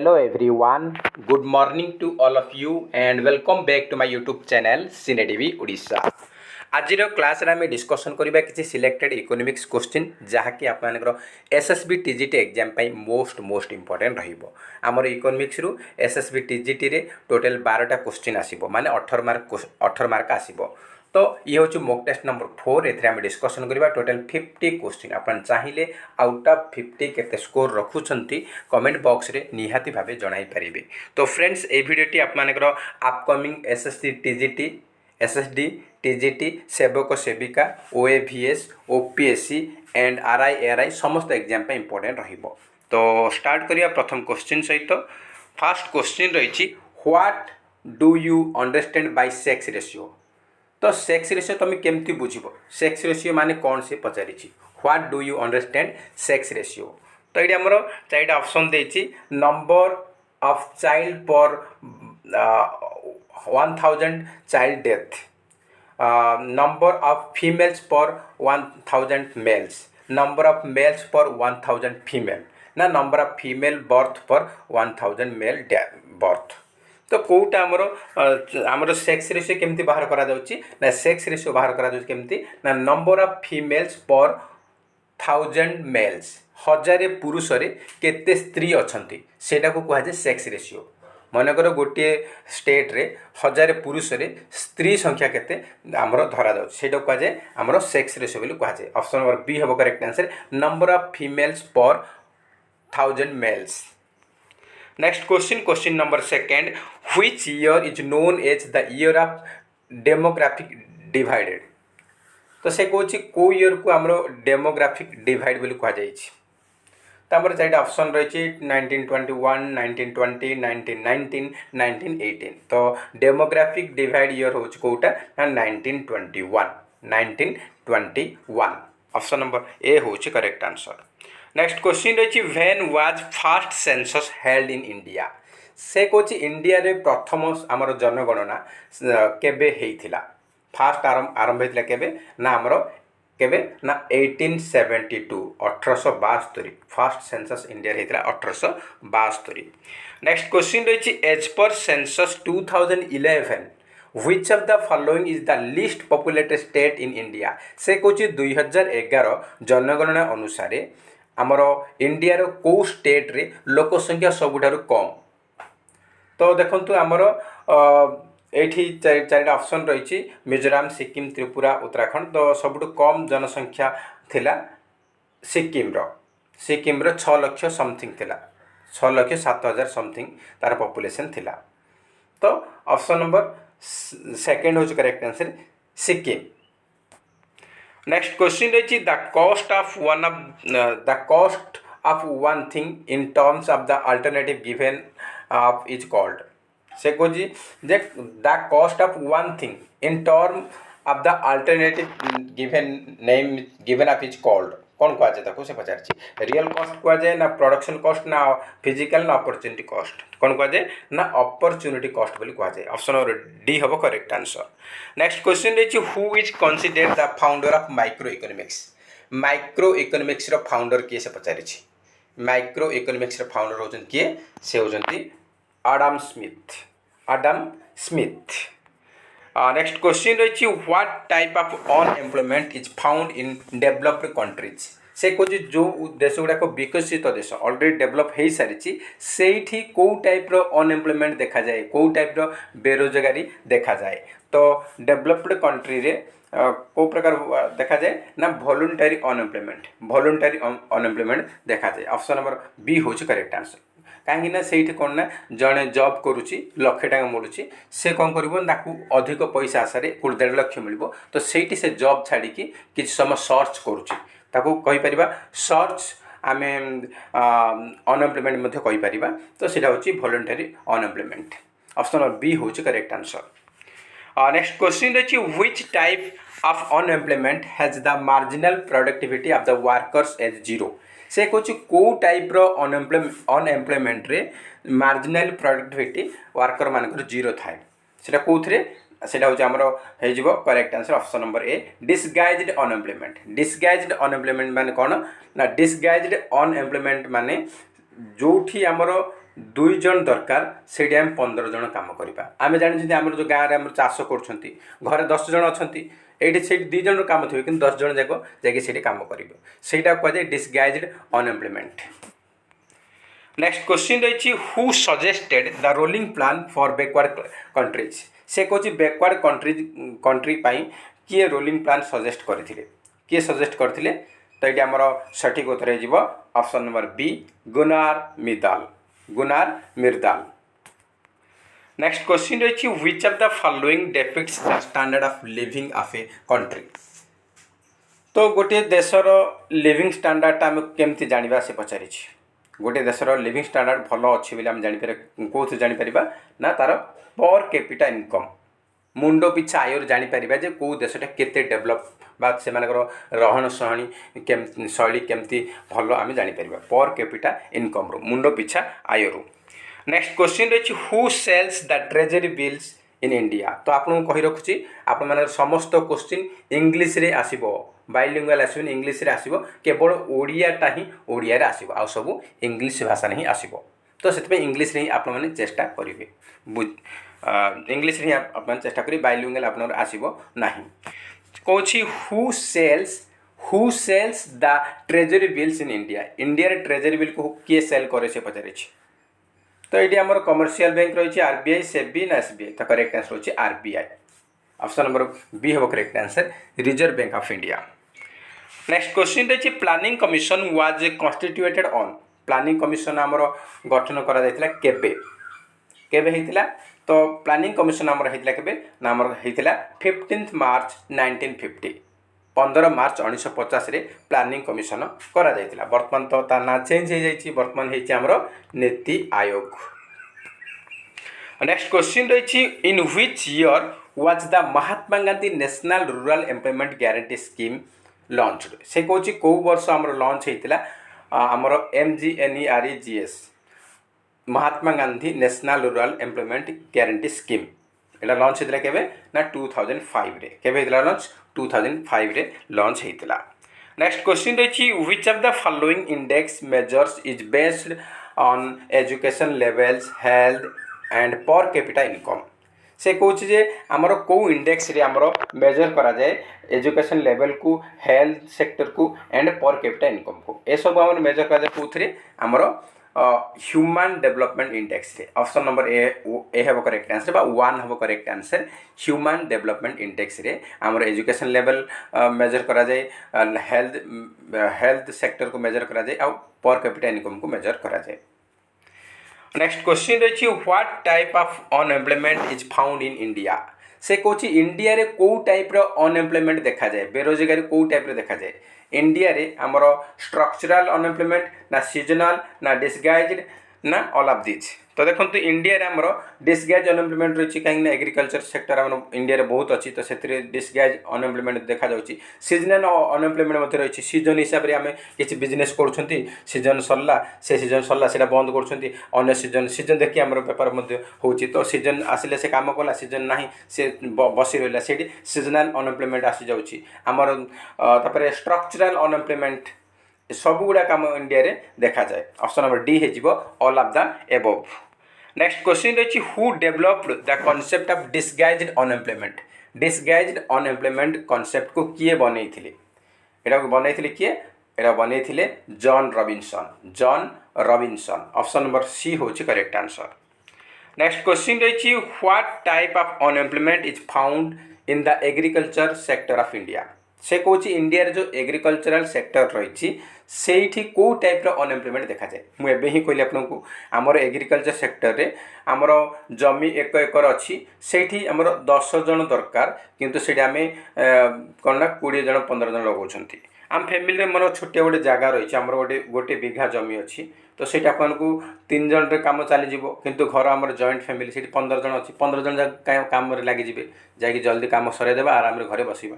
Hello everyone, good morning to all of you and welcome back to my YouTube channel CineTV Odisha. आजिर class रे आम discussion करबा किछि selected economics question जहाँकि आपनकर SSB TGT exam पाई most important रहिबो। हमर इकोनॉमिक्स रु एसएसबी टीजीटी रे टोटल 12टा क्वेश्चन आसीबो माने 18 मार्क आसीबो। तो ये हूँ मॉक टेस्ट नंबर 4 एथरे आम डिस्कसन करबा टोटल 50 क्वेश्चन आपन चाहिए आउट ऑफ 50 केते स्कोर रखुछंती कमेंट बॉक्स रे निहाती भाबे जणाई परिबे। तो फ्रेंड्स ए वीडियोटी आपनकर upcoming SSC TGT SSD TGT सेवक सेविका OAVS OPSC and RI ARI समस्त एग्जाम पे इंपोर्टेंट रहिबो। तो स्टार्ट करिया प्रथम क्वेश्चन सहित। फर्स्ट क्वेश्चन रही what do you understand by sex ratio. तो सेक्स रेशियो तुम केमती बुझिबो सेक्स रेशियो माने कौन से पचारि what do you understand sex ratio. तो ये आमर चारिटा ऑप्शन देछि नंबर ऑफ चाइल्ड पर 1000 child death, number of females पर 1000 मेल्स, नंबर ऑफ मेल्स पर 1000 फीमेल ना नंबर ऑफ फीमेल बर्थ पर 1000 मेल बर्थ। तो कौटा आमर सेक्स रेशियो केमती बाहर करा जाउची ना सेक्स रेशियो बाहर करा जाउची केमती ना नंबर ऑफ फीमेल्स पर 1000 मेल्स, 1000 पुरुष रे केते स्त्री अछंती सेटा को कहा जाय सेक्स रेशियो। मनकर गोटे स्टेट रे 1000 पुरुष रे स्त्री संख्या केते आमर धरा जाउची सेटा कहा जाय आमर सेक्स रेशियो बोली कहा जाय। ऑप्शन नंबर बी हबो correct answer number of females पर 1000 males. Next question number second which year is known as the year of demographic divided. तो से कौन को ईयर को आमर डेमोग्राफिक डिवाइड बोली कह जाए। तो आमर चारिटा ऑप्शन रही 1921 1920 1919 1918। तो डेमोग्राफिक डिवाइड ईयर हूँ कौटा ना 1921 ऑप्शन नंबर ए हूँ करेक्ट आंसर। नेक्स्ट क्वेश्चन रही when was first census held in India. से कौच इंडिया रे प्रथम आमर जनगणना केबे हेइथिला फास्ट आरंभ हेइथिला केबे ना आमर केबे ना 1872 1872 फर्स्ट सेंसस इंडिया हेइथिला 1872। नेक्स्ट क्वेश्चन रही as per census 2011 which of the following is the least populated state in India. से कौच 2011 जनगणना अनुसार आमर इंडिया रो को स्टेट रे लोक संख्या सबुठारु कम। तो देखंतु आमर एठी चारिटा ऑप्शन रही मिजोराम सिक्किम त्रिपुरा उत्तराखंड। तो सबुठु कम जनसंख्या थिला सिक्किम रो 6 लाख समथिंग थिला 6,07,000 समथिंग तार पॉपुलेशन थिला। तो ऑप्शन नंबर सेकेंड हो correct answer Sikkim. Next question रही the cost of one thing in terms of the alternative given of is called. से कौन the cost of one thing in term of the alternative given of is called कौन कह जाए से पचार real cost कह जाए ना प्रोडक्शन कॉस्ट ना फिजिकल ना अपॉर्चुनिटी कॉस्ट कौन कह जाए ना अपॉर्चुनिटी कॉस्ट बोली कह जाए। ऑप्शन नंबर डी हम करेक्ट आंसर। नेक्स्ट क्वेश्चन रही who is considered the founder of micro economics. Micro economics founder किए से पचारि माइक्रो इकोनॉमिक्स फाउंडर होजन किए से होजंती आडम स्मिथ। नेक्स्ट क्वेश्चन रही what type of unemployment is found in developed countries. से कौन जो देश गुड़ाक विकसित देश ऑलरेडी डेवलप हो सारी से कौ टाइप अनएम्प्लॉयमेंट देखा जाए कौ टाइप बेरोजगारी देखा जाए। तो डेवलप्ड कंट्री रे को प्रकार देखा जाए ना वॉलंटरी अनएम्प्लॉयमेंट देखा जाए। ऑप्शन नंबर बी हूँ करेक्ट आंसर। कहीं से कौन ना जड़े जॉब करुच्ची लक्षे टाँग मिलूँ से कौन कर अधिक पैसा आशार 1.5 लाख मिल तो से जॉब छाड़ी कि समय सर्च करूँ सर्च आम अनएम्प्लॉयमेंट कहीपर। तो सीटा हूँ voluntary unemployment. Option number B हूँ करेक्ट आंसर। नेक्स्ट क्वेश्चन रही which type of unemployment has the marginal productivity of the workers as zero. से कौन कौ टाइप अनएम्प्लॉयमेंट रे मार्जिनल प्रोडक्टिविटी वर्कर मानकर जीरो थाए सेटा कौथे सेटा हूँ आमर हो correct answer. Option number A disguised unemployment. Disguised unemployment माने कौन ना डिसगाइज्ड अनएम्प्लॉयमेंट माने जोठी आमर दुई जन दरकार से आम 15 जन कम करवा आम जानी आम जो गाँव में चाष कर घरे 10 जन अच्छा ये से 2 जन कम थे कि 10 जन जाक जाकि कम करेंगे सहीटा कहुए डिसगाइज्ड अनएम्प्लॉयमेंट। नेक्स्ट क्वेश्चन रही who suggested the rolling plan for backward countries से कौन बैकवर्ड कंट्री किए रोलिंग प्लान सजेस्ट करते किए सजेस्ट करते तो ये आमर सठिक उत्तर हो option number B Gunnar Myrdal. Next question रही which of the following depicts the standard of living of a country. तो गोटे देशर लिविंग स्टैंडर्ड आम केमती जानिबा से पचारि गोटे देशर लिविंग स्टैंडर्ड भल अच्छी बोली आम जापर कौन जापर ना तार पर कैपिटा इनकम मुंड पिछा आयर जापर जे कौ देशटा केते डेभलप बा से रहन सहणी केम शैली केमती भल आम जापर पर कैपिटा इनकम रू मुंड पिछा आयरु। नेक्स्ट क्वेश्चन रही who sells the treasury bills in India. तो आपको कही रखुच्छी आप समस्त क्वेश्चन इंग्लीश रे आसीबो बाइलिंगुअल आसबनी इंग्लीश रे आसीबो केवल ओडियाटा ही ओडिया रे आसीबो आ सब इंग्लीश भाषा ही आसीबो तो से इंग्लीश रे ही आप चेष्टा करेंगे इंग्लीश रे आप चेष्टा करेंगे बाइलिंगुअल आप आसीबो नाही। कौन who sells the treasury bills in India India रे ट्रेजरी बिल को किए सेल करे से पचारे तो ये आमर कमर्शियल बैंक रही आरबीआई सेबी ना एसबीआई तो करेक्ट आंसर होची आरबीआई ऑप्शन नंबर बी हम correct answer reserve bank of India. Next question रही planning commission was constituted on planning commission आमर गठन करा जायतिला केबे हेतिला तो प्लानिंग कमिशन आमर हेतिला केबे ना आमर हेतिला 15 मार्च 1950 15 मार्च 1950 रे प्लानिंग कमिशन करा जायतिला वर्तमान तो ता ना चेंज हो जाइछि वर्तमान हेछि आमर नीति आयोग। नेक्स्ट क्वेश्चन रही in which year was the Mahatma Gandhi national rural employment guarantee scheme launched से कौन कौ वर्ष आमर लॉन्च होता आमर MGNREGS Mahatma Gandhi national rural employment guarantee scheme एटा लॉन्च होता केबे ना 2005 रे केबे होता लॉन्च 2005 रे लॉन्च होता। नेक्स्ट क्वेश्चन रही which of the following index measures is based on education levels health and per capita income से कौन जे आमर कौ इंडेक्स रे आमर मेजर करा जाए एजुकेशन लेवल को हेल्थ सेक्टर को एंड पर कैपिटा इनकम को ए सब आमर मेजर करा जाए कौन आमर ह्यूमन डेवलपमेंट इंडेक्स रे ऑप्शन नंबर ए हम करेक्ट आंसर बा 1 हम correct answer human development index रे आमर एजुकेशन लेवल मेजर करा जाए हेल्थ सेक्टर को मेजर करा जाए और पर कैपिटा इनकम को मेजर करा जाए। नेक्स्ट क्वेश्चन रही what type of unemployment is found in India से कौन इंडिया रे कौ टाइप रो अनएम्प्लॉयमेंट देखा जाए बेरोजगारी कौ टाइप रे देखा जाए इंडिया रे आमर स्ट्रक्चरल अनएम्प्लॉयमेंट ना सीजनल ना डिसगाइज्ड ना ऑल ऑफ दिस तो देखो इंडिया रे आमर डिसगाइज अनएम्प्लॉयमेंट रही कहीं एग्रीकल्चर सेक्टर आम इंडिया रे बहुत अच्छी तो से डिसगाइज अनएम्प्लॉयमेंट देखा जाउची सीजनल अनएम्प्लॉयमेंट रही सीजन हिसाब से आम किसी बिजनेस कर सीजन सरला से सीजन सरला से बंद कर सीजन देखिए आम बेपार होची तो सीजन आसिले से काम कला सीजन ना से बसी रहा से सीजनल अनएम्प्लॉयमेंट आसी जाउची आमर तापर स्ट्रक्चरल अनएम्प्लॉयमेंट सब गुड़ा कम इंडिया रे देखा जाए ऑप्शन नंबर डी हो all of the above. Next question रही who developed the concept of disguised unemployment concept को किए बनै किए एटा बनै Joan Robinson option number C हूँ करेक्ट आंसर। नेक्स्ट क्वेश्चन रही what type of unemployment is found in the agriculture sector of India से कौन इंडिया रे जो एग्रीकल्चरल सेक्टर रही से कौ टाइप अनएम्प्लॉयमेंट देखा जाए मुझे ही कहली आपको आमर एग्रीकल्चर सेक्टर रे आमर जमी 1 एकर अच्छी से आमर 10 जन दरकार किंतु से आम कौन ना 20 जन 15 जन लगाउछंती आम फैमिली मोर छोटिया गोटे जगह रही आमर गोटे बिघा जमी अच्छी तो से आपको 3 जन रे काम चली किंतु घर आमर जॉइंट फैमिली से 15 जन अच्छी 15 जन काम लगिजे जा जल्दी काम सरेदेवा आराम घरे बसवा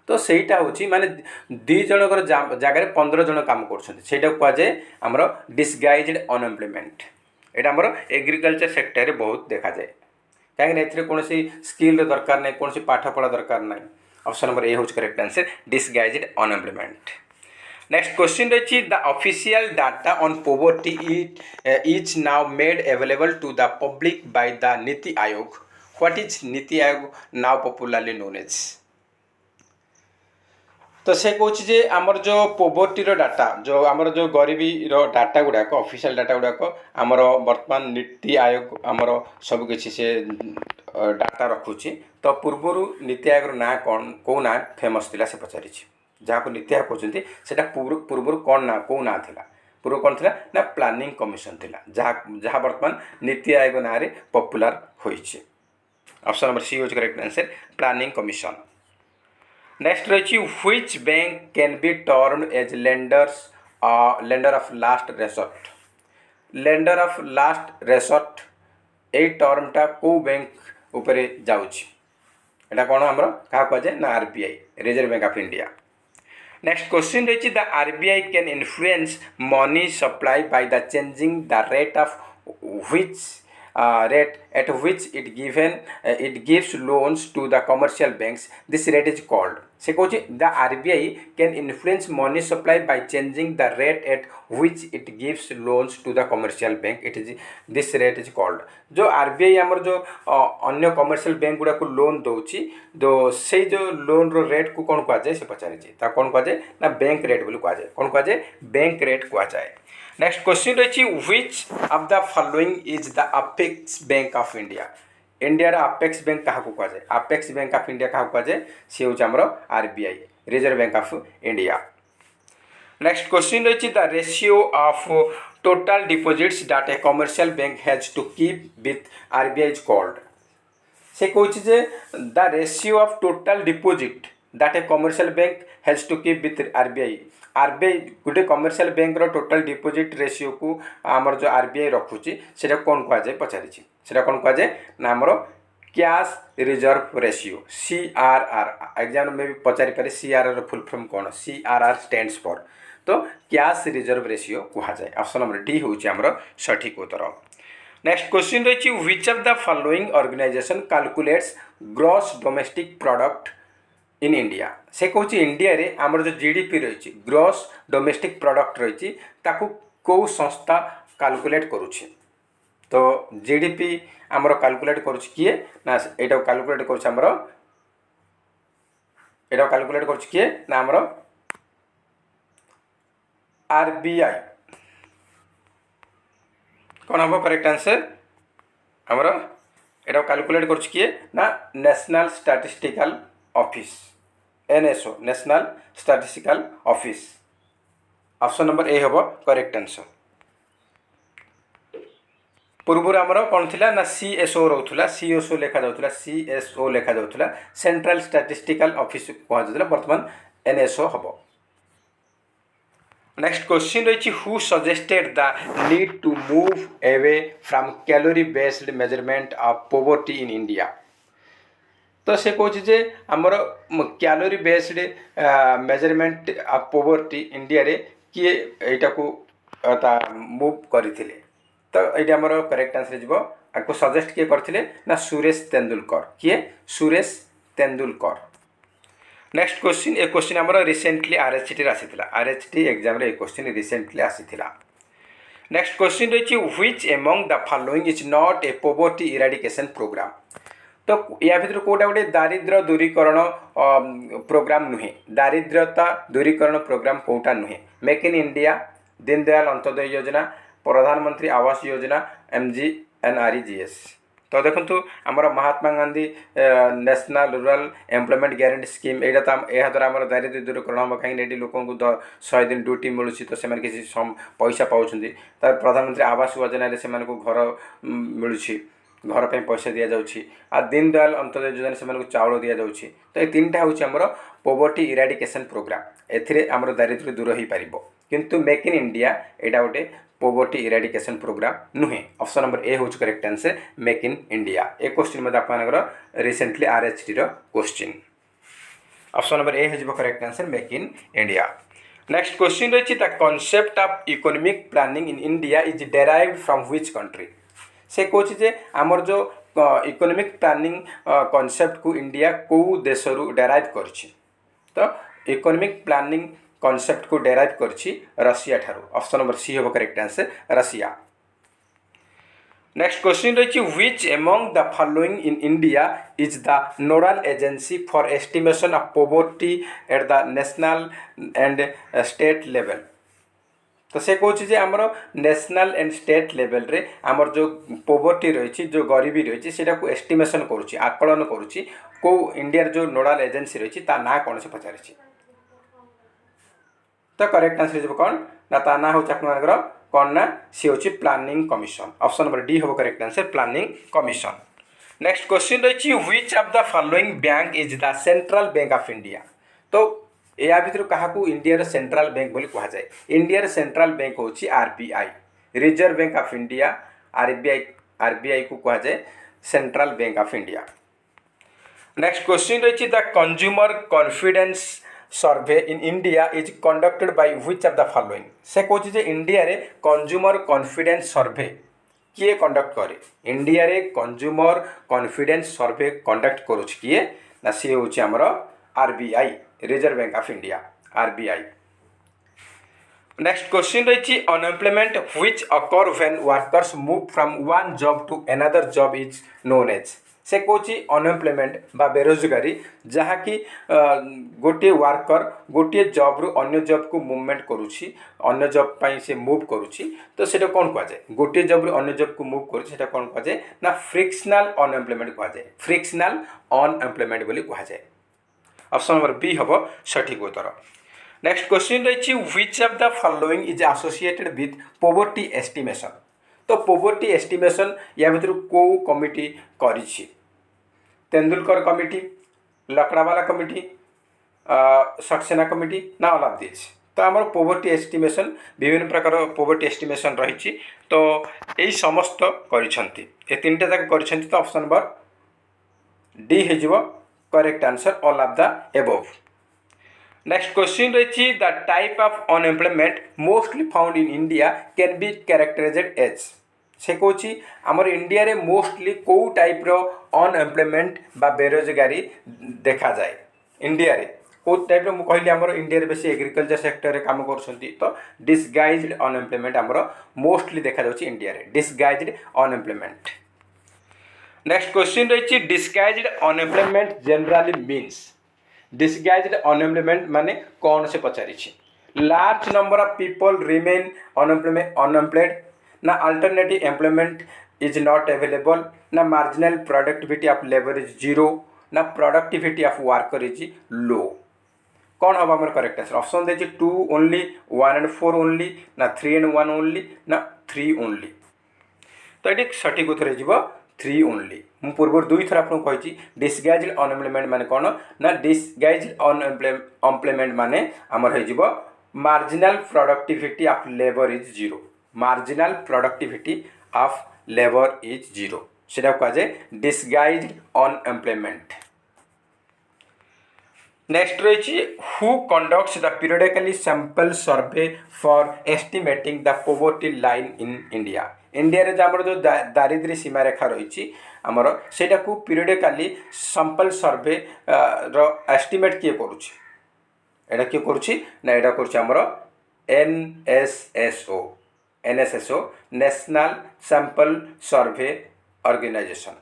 तो सहीटा हूँ माने 2 जनकर जगार 15 जन काम कर कहुए आमर डिसगाइज्ड अनएम्प्लॉयमेंट यहाँ आमर एग्रीकल्चर सेक्टर रे बहुत देखा जाए कहीं कौन स्किल दरकार ना कौन पाठ पढ़ा दरकार ना ऑप्शन नंबर ए हूँ correct answer disguised unemployment. Next question रही the official data on poverty is now made available to the public by the NITI Aayog. What is NITI Aayog now popularly known as. तो से कौच जे आमर जो पोवर्टी डाटा जो आमर जो गरीबी डाटा गुड़ाक ऑफिशियल डाटा गुड़ाक आमर वर्तमान नीति आयोग आमर सबकि से डाटा रखुची. तो पूर्वर नीति आयोग ना कौन कौ ना फेमस थिला से पचारि जहाँ को नीति आयोग कहते हैं पूर्वर कौन ना कौ ना थिला. पूर्व कौन थिला ना प्लानिंग कमिशन थिला जहाँ वर्तमान नीति आयोग ना रे पॉपुलर होइछि. Option number C is correct answer planning commission. Next रही which bank can be termed as lender of last resort. Lender of last resort ए टर्मटा को बैंक उपरे जाउछि. एटा कोन हमरो का कह जाय ना RBI reserve bank of India. Next question रही the RBI can influence money supply by the changing the rate of which rate at which it gives loans to the commercial banks. This rate is called. से कौन the RBI can influence money supply by changing the rate at which it gives loans to the commercial bank. It is this rate is called. जो RBI आमर जो अन्य commercial bank गुड़ा को loan दौची तो से जो लोन रो रेट को कौन कह जाए से पचारि ता कौन कह जाए ना बैंक रेट बोली कह जाए. कौन कह जाए बैंक रेट कह जाए. नेक्स्ट क्वेश्चन रही which of the following is the apex bank of India. India apex bank क्या कह जाए अपेक्स बैंक ऑफ इंडिया क्या कह जाए सी हूँ आमर RBI reserve bank of India. Next question रही the ratio of total deposits that a commercial bank has to keep with RBI is called. से कौन the ratio of total deposit that a commercial bank has to keep with RBI. RBI गोटे commercial bank रो total deposit ratio को आमर जो RBI रखुची सेटा कौन कह जाए पचारि सेटा कौन कह जाए ना आमर cash reserve ratio CRR. Exam में भी पचारि पारे CRR फुल फॉर्म कौन CRR स्टैंड्स फॉर. तो कैश रिजर्व रेशियो कह जाए. ऑप्शन नंबर डी हूँ आमर सठिक उत्तर. नेक्स्ट क्वेश्चन रही which of the following organisation calculates gross domestic product in India. से कौन इंडिया रे आमर जो जीडीपी रही ग्रॉस डोमेस्टिक प्रोडक्ट रही ताकू कौ संस्था कैलकुलेट करुछि. तो जीडीपी आमर कैलकुलेट करुछि किए ना एटा कैलकुलेट करुछि आमर एटा कैलकुलेट करुछि किए ना आमर आरबीआई. कौन हम करेक्ट आंसर आमर एटा कैलकुलेट करुछि किए ना national statistical office NSO national statistical office. Option number A हम करेक्ट आंसर. पूर्व आमर कौन थिला ना CSO रोला CSO लेखा जाउथला CSO लेखा जाउथला सेंट्रल स्टैटिस्टिकल ऑफिस कह जाउथला वर्तमान NSO हम. नेक्स्ट क्वेश्चन रही who suggested the need to move away from calorie based measurement of poverty in India. तो से कौन जे आमर calorie based measurement of poverty India रे किए एटा को मूव करथिले. तो ये आमर करेक्ट आंसर जीवो आपको सजेस्ट किए करथिले ना सुरेश तेंदुलकर. किए सुरेश तेंदुलकर. नेक्स्ट क्वेश्चन ए क्वेश्चन आमर रिसेंटली RHT आसीथिला. RHT एग्जाम रे ए क्वेश्चन रिसेंटली आसीथिला. नेक्स्ट क्वेश्चन रही which among the following is not a poverty eradication program. तो या भर कौटा गोटे दारिद्र्य दूरीकरण प्रोग्राम नुहे दारिद्र्यता दूरीकरण प्रोग्राम कौटा नुहे. Make in India Deendayal Antyodaya Yojana Pradhan Mantri Awas Yojana MGNREGS. तो देखो आमर Mahatma Gandhi national rural employment guarantee scheme यहाँ द्वारा आम दारिद्र्य दूरीकरण हम कहीं लोक 100 दिन ड्यूटी मिलूँ तो से किसी पैसा पाँच. प्रधानमंत्री आवास योजना से घर मिलूँ घर पर पैसा दि जाऊँगी. आ दीनदयाल अंत्योदय योजना से चाउल दि जाऊँगी. तो ये तीन टा हूँ आमर पोवर्टी इराडिकेशन प्रोग्राम. एम दारिद्र्य दूर हो पार किंतु मेक इन इंडिया यहाँ गोटे पोवर्टी इराडिकेशन प्रोग्राम नुहे. ऑप्शन नंबर ए हूँ correct answer make in India. ए क्वेश्चन आप recently RHT question. Option number A हो correct answer make in India. Next question रही the concept of economic planning in India is derived from which country. से कौच जे आमर जो economic planning concept को इंडिया को देश रु डेराइव कर. तो इकोनॉमिक प्लानिंग कॉन्सेप्ट को डेराइव करछि रशिया ठारू। ऑप्शन नंबर सी होबो correct answer Russia. Next question रही which among the following in India is the nodal agency for estimation of poverty at the national and state level. तो से कौन जे आमर नेशनल एंड स्टेट लेवल रे आमर जो पॉवर्टी रही जो गरीबी रही है को एस्टिमेशन करुच्ची आकलन करुच्ची को इंडिया जो नोडल एजेंसी रही ता ना कौन से पचारि। तो करेक्ट आंसर हो कौन ना ता ना हूँ आपंकर कौन ना सी हूँ planning commission. Option number D हो correct answer planning commission. Next question रही which of the following bank is the central bank of India. तो या भितर क्या इंडिया सेंट्रल बैंक बोली कह जाए। इंडिया सेंट्रल बैंक हूँ RBI reserve bank of India. RBI को कह जाए central bank of India. Next question रही the consumer confidence survey in India is conducted by which of the following. से कौन जे इंडिया रे कंज्यूमर कॉन्फिडेंस सर्वे किए कंडक्ट करे। इंडिया रे कंज्यूमर कॉन्फिडेंस सर्वे कंडक्ट करुच्छ किए ना सी हूँ आमर RBI reserve bank of India RBI. Next question रही unemployment which occur when workers move from one job to another job is known as. से कौन अनएम्प्लॉयमेंट बा बेरोजगारी जहाँकि गोटे वर्कर गोटे जॉब रु अन्य जॉब को मूवमेंट करुच्ची अन्य जॉब पाई से मूव करुच्ची। तो सेटा कौन कह जाए गोटे जॉब रु अन्य जॉब को मूव करुच्ची सेटा कौन कह जाए ना फ्रिक्शनल अनएम्प्लॉयमेंट कह जाए फ्रिक्शनल अनएम्प्लॉयमेंट बोली कह जाए। ऑप्शन नंबर बी हम सठिक उत्तर। नेक्स्ट क्वेश्चन रही which of the following is associated with poverty estimation. तो पॉवर्टी एस्टिमेशन या भीतर को कमिटी करिछि Tendulkar committee Lakdawala committee Saxena committee ना ऑल ऑफ दिस। तो आमर पॉवर्टी एस्टिमेशन विभिन्न प्रकार पॉवर्टी एस्टिमेशन रही। तो यही समस्त करिसेंती ए तीनटा जाक करिसेंती। तो ऑप्शन नंबर डी हो correct answer all of the above. Next question रही the type of unemployment mostly found in India can be characterised as. से कौन आमर इंडिया रे मोस्टली कौ टाइप रो अनएम्प्लॉयमेंट बा बेरोजगारी देखा जाए। इंडिया रे कौ टाइप रो कहली आमर इंडिया रे बेसी एग्रीकल्चर सेक्टर रे काम करछंती। तो डिसगाइज्ड अनएम्प्लॉयमेंट आमर मोस्टली देखा जाउची इंडिया रे डिसगाइज्ड अनएम्प्लॉयमेंट। नेक्स्ट क्वेश्चन रही disguised unemployment generally means. Disguised unemployment माने कौन से पचारि। Large number of people remain unemployed ना alternative employment is not available ना marginal productivity of labour is zero ना productivity of worker is low. कौन हम आम करेक्ट आंसर। ऑप्शन दे 2 ओनली 1 and 4 ओनली ना 3 and 1 ओनली ना 3 ओनली। तो ये सठिक उत्तर हो 3 ओनली। मु पूर्व दुई थर आपको कही डिसगाइज्ड अनएम्प्लॉयमेंट माने कौन ना डिसगाइज्ड अनएम्प्लॉयमेंट माने आमर हो marginal productivity of labour is zero. Marginal productivity of labour is zero सेटा कह जाए डिसगाइज्ड अनएम्प्लॉयमेंट। नेक्स्ट रही who conducts the periodically sample survey for estimating the poverty line in India. India रे आमर जो दारिद्र्य सीमा रेखा रही आमर सेटा को पीरियडिकली सैंपल सर्वे रो एस्टिमेट किए करुछि एटा किए करुछि ना एटा करुछि आमर NSSO national sample survey organisation.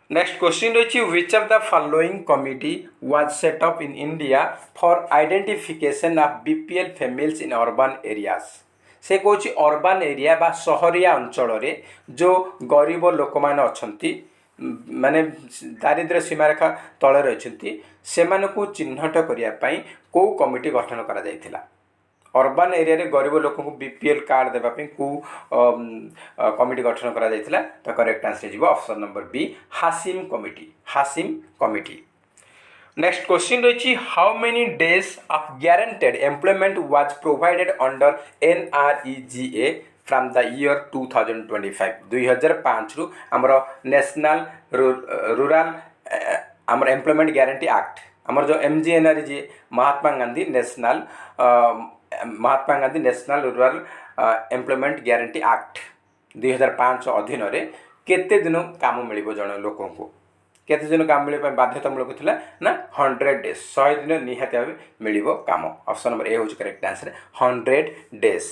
Next question रही which of the following committee was set up in India for identification of BPL families in urban areas. से कौन अर्बन एरिया बा सहरिया अंचल रे जो गरीब लोक मैंने अच्छी माने दारिद्र्य सीमारेखा तले रही से चिन्हट करने को कमिटी गठन करा जायथिला। अर्बन एरिया रे गरीब लोक को बीपीएल कार्ड देवाई को कमिटी गठन करा जायथिला। तो करेक्ट आंसर हो option number B Hashim committee. Next question रही how many days of guaranteed employment was provided under NREGA from the year 2025। 2005 रु आमर नेशनल रूरल आमर एम्प्लॉयमेंट गारंटी एक्ट आमर जो MGNREGA Mahatma Gandhi national rural employment guarantee act 2005 अधीन केते दिन काम मिल जन लोक को केते दिन काम मिले बाध्यतामूलक थिला ना 100 डेज 100 दिन निहाती भाव मिलिबो काम। ऑप्शन नंबर ए होची correct answer 100 days.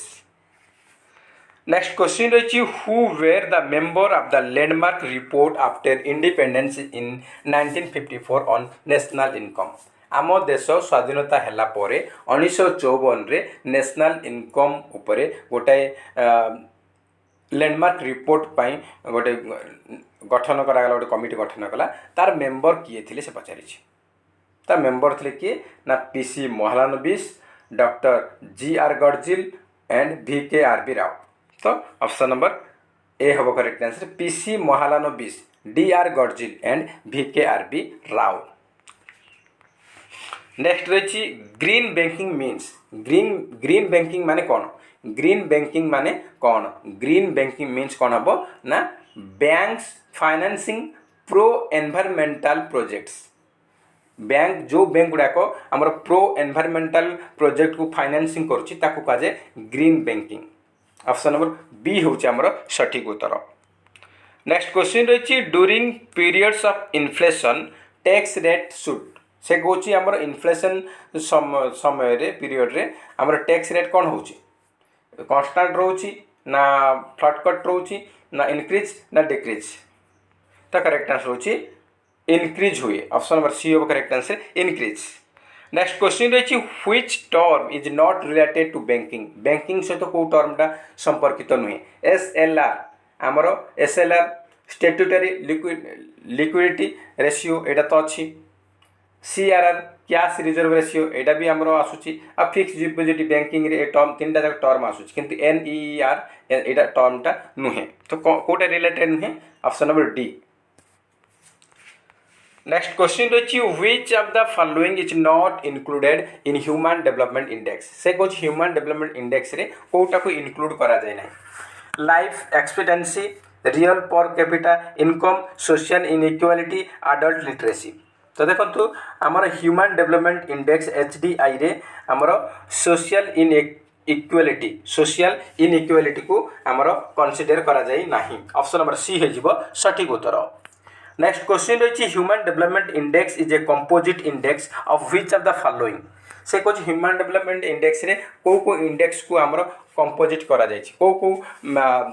Next question रही who were the member of the landmark report after independence in 1954 on national income. आम देश स्वाधीनता हैला परे 1954 रे नेशनल इनकम उपरे गोटाए लैंडमार्क रिपोर्ट पाई गोटे गठन करा गोटे कमिटी गठन कला तार मेंबर किए थिले से पचारि। तार मेंबर थिले किए ना PC Mahalanobis, doctor G R. Gadgil and V.K.R.B. Rao. तो ऑप्शन नंबर ए हम correct answer PC Mahalanobis, D.R. Gadgil and V.K.R.B. Rao. Next रही green banking means. Green banking माने कौन? ग्रीन बैंकिंग माने कौन? ग्रीन बैंकिंग मीन्स कौन हम ना banks financing pro environmental projects. Bank जो बैंक गुड़ाक आमर प्रो एनवायरमेंटल प्रोजेक्ट को फाइनेंसिंग करुच्ची ताकू कहुए green banking. Option number B होची आमर सठिक उत्तर। नेक्स्ट क्वेश्चन रही during periods of inflation tax rate should. से कौन आमर इन्फ्लेशन समय रे पीरियड रे आमर टैक्स रेट कौन होची? कांस्टांट रोची ना फ्लैट रोची ना इनक्रीज ना डिक्रीज? तो करेक्ट आंसर होची इनक्रीज हुए। ऑप्शन नंबर सी होगा correct answer increase. Next question रही which term is not related to banking. Banking सहित कौ टर्मटा संपर्कित नुहे? SLR आमर SLR स्टैट्यूटरी लिक्विडिटी रेशियो एटा तो अच्छी। CRR कैश रिजर्व रेशियो एटा भी आमर आसूची। आ फिक्स डिपोजिट बैंकिंग रे टर्म तीन टा टर्म आसूची किंतु NER एटा टर्मटा नुहे। तो कोटा रिलेटेड नुहे? Option number D. Next question रही which of the following is not included in human development index. से कौन ह्यूमन डेवलपमेंट इंडेक्स रे कोटा को इंक्लूड करा जाए ना? लाइफ एक्सपेक्टेंसी, रियल पर capita income, social inequality, adult literacy. तो देखो आमर ह्यूमन डेवलपमेंट इंडेक्स HDI रे आमर सोशल इनइक्वालिटी को आमर कंसीडर करा जाए नाही। ऑप्शन नंबर सी हो सठिक उत्तर। नेक्स्ट क्वेश्चन रही human development index is a composite index of which of the following. से कौन ह्यूमन डेवलपमेंट इंडेक्स रे को इंडेक्स को आमर कंपोजिट करा जाए को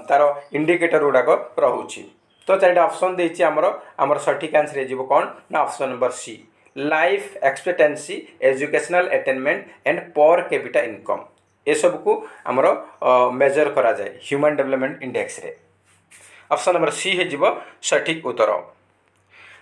तार इंडिकेटर गुड़ाक रोचे। तो चारिटा ऑप्शन देछि आमर सठिक आंसर हो कौन ना option number C life expectancy, educational attainment and per capita income. ये सब को आमर मेजर करा जाए ह्यूमन डेवलपमेंट इंडेक्स रे। ऑप्शन नंबर सी हो सठिक उत्तर।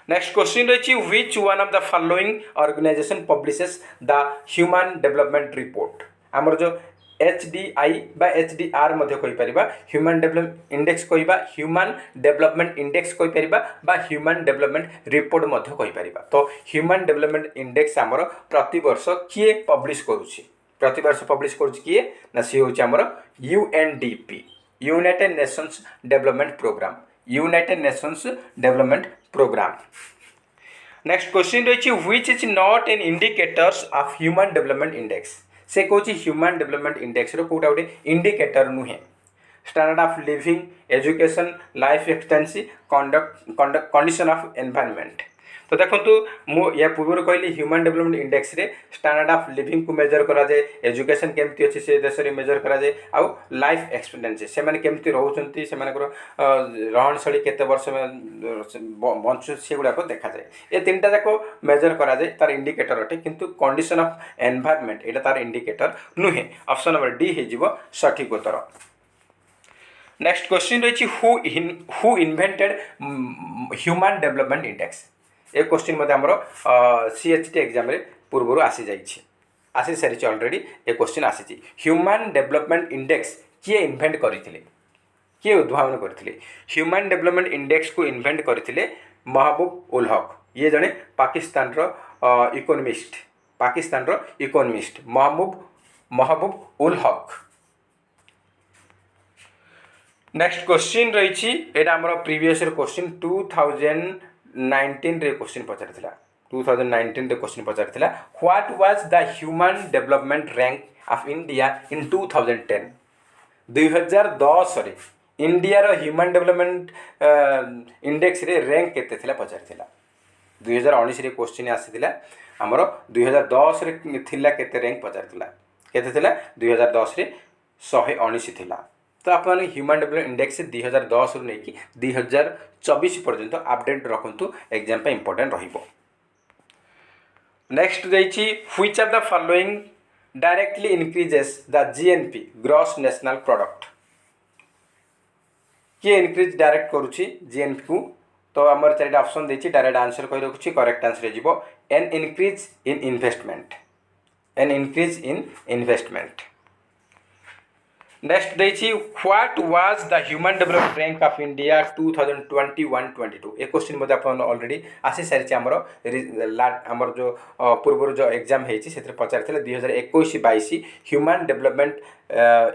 नेक्स्ट क्वेश्चन रही which one of the following organisation publishes the human development report. आमर जो HDI बा HDR मध्य कहि परिबा ह्यूमन डेवलपमेंट इंडेक्स कहिबा ह्यूमन डेवलपमेंट इंडेक्स कहि परिबा बा ह्यूमन डेवलपमेंट रिपोर्ट मध्य कहि परिबा। तो ह्यूमन डेवलपमेंट इंडेक्स आमर प्रति वर्ष किए पब्लिश करूछि? प्रति वर्ष पब्लिश करूछि किए ना सी होछि आमर UNDP united nations development programme. United nations development programme. Next question रही which is not an indicators of human development index. से कौन ह्यूमन डेवलपमेंट इंडेक्स रो कोटा गोटे इंडिकेटर नुहे? Standard of living, education, life expectancy, condition of environment. तो देखो मुझे या पूर्व कहली ह्यूमन डेवलपमेंट इंडेक्स रे स्टैंडर्ड ऑफ लिविंग को मेजर करा जाए, एजुकेशन केमती अच्छी से देश में मेजर करा जाए, आउ लाइफ एक्सपेक्टेंसी से माने केमती रोचंती से मानकर रहन शैली केते वर्ष में बंचु से गुड़ाक देखा जाए। ये तीन टा जाक मेजर करा जाए तार इंडिकेटर अटे किंतु कंडीशन ऑफ एनवायरनमेंट एटा तार इंडिकेटर नुहे। ऑप्शन नंबर डी हो सठिक उत्तर। नेक्स्ट क्वेश्चन रही who invented human development index. ए क्वेश्चन मध्य आमर CHT एग्जाम रे पूर्व आसी सारी ऑलरेडी ए क्वेश्चन आसी। ह्यूमन डेवलपमेंट इंडेक्स किए इन्वेंट करथिले, किए उद्भावन करथिले? ह्यूमन डेवलपमेंट इंडेक्स को इन्वेंट करथिले महबूब उल हक। ये जड़े पाकिस्तान रो इकोनॉमिस्ट महबूब उल हक। नेक्स्ट क्वेश्चन रही एटा आमर प्रीवियस क्वेश्चन 2019 रे क्वेश्चन पचार 2019 रे question Pachar what was the human development rank of India इन 2010। 2010 रे इंडिया रो ह्यूमन डेवलपमेंट इंडेक्स रे रैंक केते थिला पचार। 2019 रे क्वेश्चन आसीथिला हमरो 2010 रे थिला केते रैंक पचारथिला केते थिला 2010 रे 119 थिला। तो आप ह्यूमन डेवलपमेंट इंडेक्स 2010 रु नेकी 2024 पर्यंत अपडेट रखंतु एग्जाम पे इंपोर्टेंट रहिबो। नेक्स्ट जाइछि which of the following directly increases the GNP gross national product किए इंक्रीज डायरेक्ट करूछि जीएनपी को। तो आमर चारिटा ऑप्शन देछि डायरेक्ट आंसर कहि रखुछि करेक्ट आंसर जिवो an increase in investment an increase in investment. Next देछि what was the human development rank of India 2021-22 ए क्वेश्चन मध्ये अपन ऑलरेडी आसी सारिछि हमर जो पूर्व जो एग्जाम हेछि सेतिर पचारथिले 2021-22 ह्यूमन डेवलपमेंट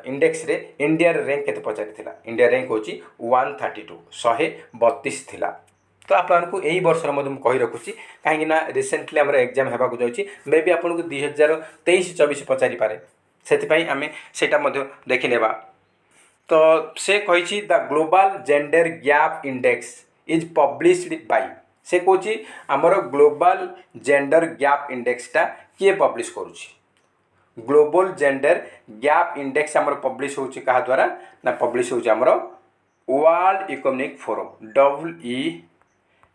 इंडेक्स रे इंडिया रैंक केते पचारथिला। इंडिया रैंक होछि 132 132 थिला। तो आपको यही वर्ष कही रखुच्छी कहीं रिसेंटली आम एग्जाम होगा जाऊँगी मे भी आपको 2023-24 पचारि पारे से आम सेटा देखी नेबा। तो से कही the global gender gap index is published by से कौची आमर ग्लोबल जेंडर गैप इंडेक्सटा किए पब्लिश करुच्ची ग्लोबल जेंडर गैप इंडेक्स आमर पब्लिश होची कहा द्वारा ना पब्लिश होची आमर world economic forum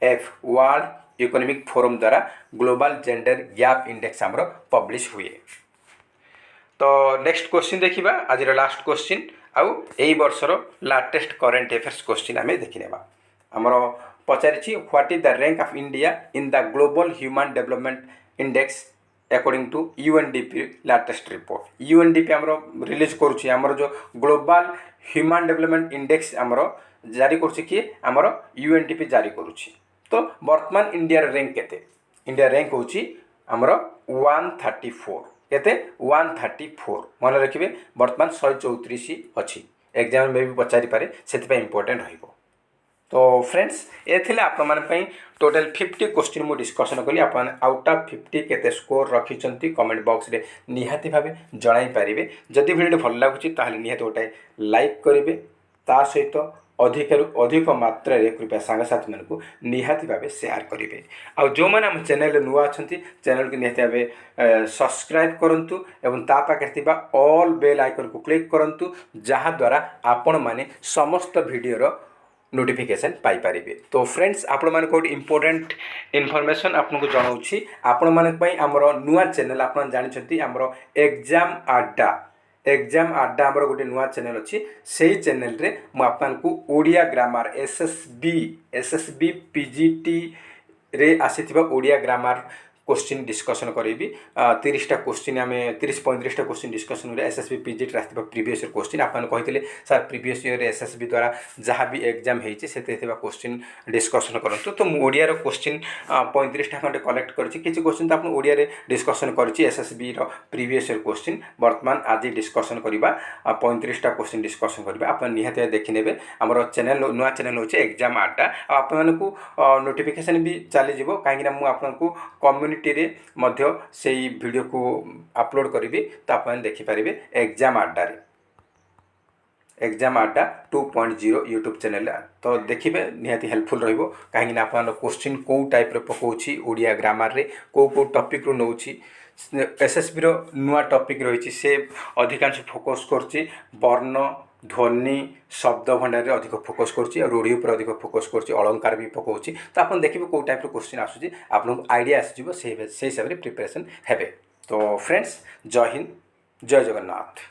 WEF world economic forum द्वारा ग्लोबल जेंडर गैप इंडेक्स आमर पब्लिश हुए। तो नेक्स्ट क्वेश्चन देखिबा आज लास्ट क्वेश्चन आउ एई वर्षर लाटेस्ट करेंट अफेयर्स क्वेश्चन आमे देखि नेबा। हमर पचारिछि what is the rank of India in the global human development index according to UNDP latest report. UNDP हमर रिलीज करूछि हमर जो ग्लोबल ह्यूमन डेवलपमेंट इंडेक्स हमर जारी करूछि कि हमर UNDP जारी करूछि। तो वर्तमान इंडिया रैंक केते इंडिया रैंक होछि हमर 134 केते 134 मन रखिबे वर्तमान 134 अछि एग्जाम में भी पचारि पारे सेति पे इंपोर्टेंट रहिबो। तो फ्रेंड्स ए थिले आप मन पई टोटल 50 क्वेश्चन मु डिस्कशन कली अपन आउट ऑफ 50 केते स्कोर रखिचंती कमेंट बॉक्स रे निहाती भाबे जणाई पारिबे। जदि वीडियो भल लागुची ताहले निहाती गोटे लाइक करिवे ता सहित अधिक मात्रा रे कृपया सांगसाथी मानकु निहाती भाबे शेयर करिवे। आ जो माने हम चैनल नुआ अछंती चैनल के निहाती भाबे सब्सक्राइब करंतु एवं ता पाखे थिबा ऑल बेल आइकन को क्लिक करंतु जहा द्वारा आपण माने समस्त वीडियो रो नोटिफिकेशन पाई पारिबे। तो फ्रेंड्स आपण माने कोड इंपोर्टेंट इन्फॉर्मेशन आपन को जणाउछि आपण माने पई हमरो नुआ चैनल आपण जानि छथि हमरो एग्जाम अड्डा हमर गोटे नुआ चैनल अच्छी से चैनल रे मु आपको ओडिया ग्रामर एसएसबी पीजीटी रे आसीथिबा ओडिया ग्रामर क्वेश्चन डिस्कशन करी 30टा क्वेश्चन आम 30-35टा क्वेश्चन डिस्कशन रे एसएसबी पीजीटी आसीथिबा प्रीवियस ईयर क्वेश्चन आपन कहिथिले सर प्रीवियस ईयर एसएसबी द्वारा जहाँ भी एग्जाम हेछि सेते क्वेश्चन डिस्कशन करंतु। तो मु ओडिया रो क्वेश्चन 35टा खंडे कलेक्ट करछि किछि क्वेश्चन तो आपन ओडिया रे डिस्कशन करछि एसएसबी रो प्रीवियस ईयर क्वेश्चन वर्तमान आज डिस्कशन करबा 35टा क्वेश्चन डिस्कशन करबा आपन निहाते देखि नेबे। हमर चैनल नुआ चैनल होछि एग्जाम अड्डा आपन मानकु नोटिफिकेशन भी चली जिवो काहेकि मु आपनकु कम्युनिटी रे मध्य से वीडियो को अपलोड करी तो आप देखि पारे एग्जाम अड्डा एग्जाम अड्डा 2.0 यूट्यूब चैनल। तो देखिए निहाती हेल्पफुल रहिबो काहेकि आप क्वेश्चन कौ टाइप रे पकाउछि ओडिया ग्रामर रे को टॉपिक रो नउछि एसएसबी रो नुआ टॉपिक रही से अधिकांश फोकस करछि वर्ण ध्वनि शब्द भंडार रे अधिक फोकस करछि और रूढ़ी उपर अधिक फोकस करछि अलंकार भी पकाउछि। तो आप देखिए कौ टाइप रो क्वेश्चन आसुछि आपन आइडिया आसीजिवो से हिसाब रे प्रिपरेशन हेबे। तो फ्रेंड्स जय हिंद जय जगन्नाथ।